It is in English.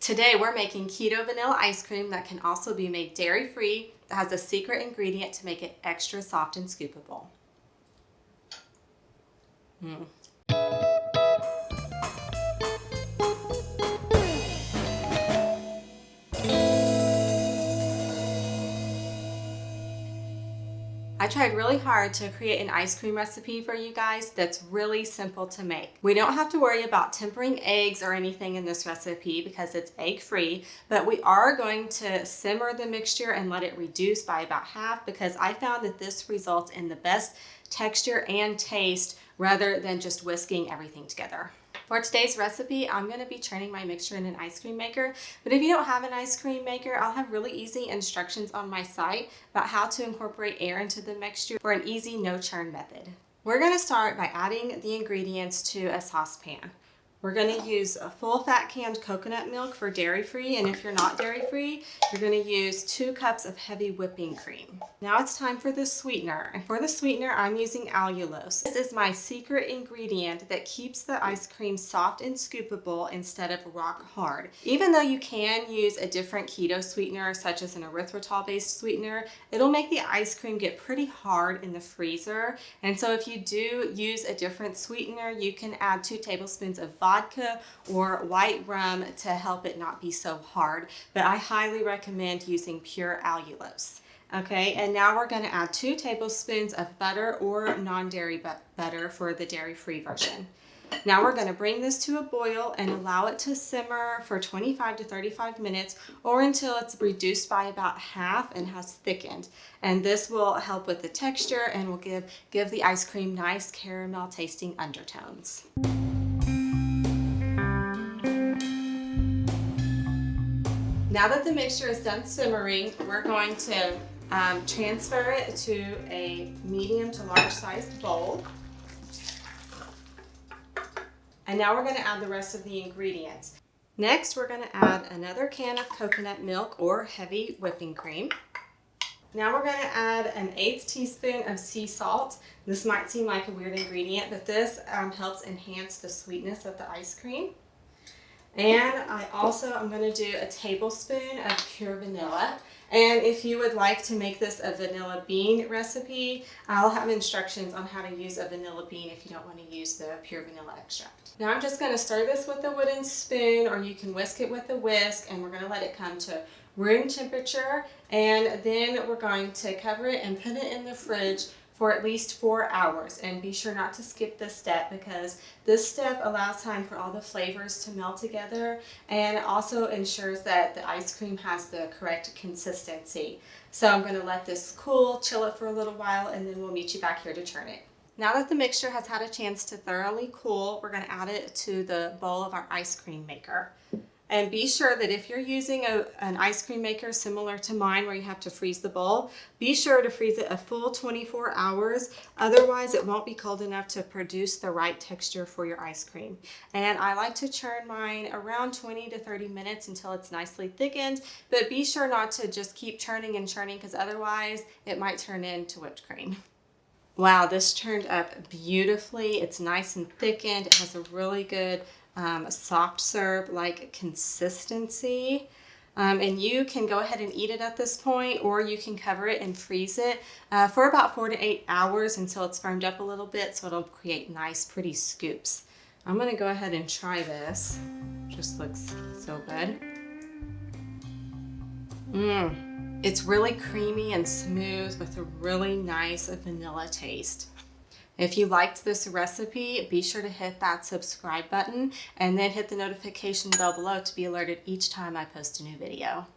Today we're making keto vanilla ice cream that can also be made dairy-free, that has a secret ingredient to make it extra soft and scoopable. I tried really hard to create an ice cream recipe for you guys that's really simple to make. We don't have to worry about tempering eggs or anything in this recipe because it's egg-free, but we are going to simmer the mixture and let it reduce by about half because I found that this results in the best texture and taste rather than just whisking everything together. For today's recipe, I'm going to be churning my mixture in an ice cream maker, but if you don't have an ice cream maker, I'll have really easy instructions on my site about how to incorporate air into the mixture for an easy no-churn method. We're going to start by adding the ingredients to a saucepan. We're going to use a full fat canned coconut milk for dairy-free, and if you're not dairy-free, you're going to use 2 cups of heavy whipping cream. Now it's time for the sweetener, and for the sweetener I'm using allulose. This is my secret ingredient that keeps the ice cream soft and scoopable instead of rock hard. Even though you can use a different keto sweetener such as an erythritol-based sweetener, it'll make the ice cream get pretty hard in the freezer, and so if you do use a different sweetener, you can add 2 tablespoons of vodka or white rum to help it not be so hard, but I highly recommend using pure allulose. Okay, and now we're going to add 2 tablespoons of butter or non-dairy butter for the dairy-free version. Now we're going to bring this to a boil and allow it to simmer for 25 to 35 minutes or until it's reduced by about half and has thickened. And this will help with the texture and will give the ice cream nice caramel tasting undertones. Now that the mixture is done simmering, we're going to transfer it to a medium to large sized bowl. And now we're going to add the rest of the ingredients. Next, we're going to add another can of coconut milk or heavy whipping cream. Now we're going to add an 1/8 teaspoon of sea salt. This might seem like a weird ingredient, but this helps enhance the sweetness of the ice cream. And I'm going to do a tablespoon of pure vanilla. And if you would like to make this a vanilla bean recipe, I'll have instructions on how to use a vanilla bean if you don't want to use the pure vanilla extract. Now I'm just going to stir this with a wooden spoon, or you can whisk it with a whisk, and we're going to let it come to room temperature. And then we're going to cover it and put it in the fridge for at least 4 hours, and be sure not to skip this step because this step allows time for all the flavors to melt together and also ensures that the ice cream has the correct consistency. So I'm going to let this cool, chill it for a little while, and then we'll meet you back here to churn it. Now that the mixture has had a chance to thoroughly cool, we're going to add it to the bowl of our ice cream maker. And be sure that if you're using an ice cream maker similar to mine where you have to freeze the bowl, be sure to freeze it a full 24 hours. Otherwise, it won't be cold enough to produce the right texture for your ice cream. And I like to churn mine around 20 to 30 minutes until it's nicely thickened. But be sure not to just keep churning and churning because otherwise it might turn into whipped cream. Wow, this turned up beautifully. It's nice and thickened. It has a really good soft serve-like consistency. And you can go ahead and eat it at this point, or you can cover it and freeze it for about 4 to 8 hours until it's firmed up a little bit so it'll create nice, pretty scoops. I'm going to go ahead and try this. Just looks so good. It's really creamy and smooth with a really nice vanilla taste. If you liked this recipe, be sure to hit that subscribe button and then hit the notification bell below to be alerted each time I post a new video.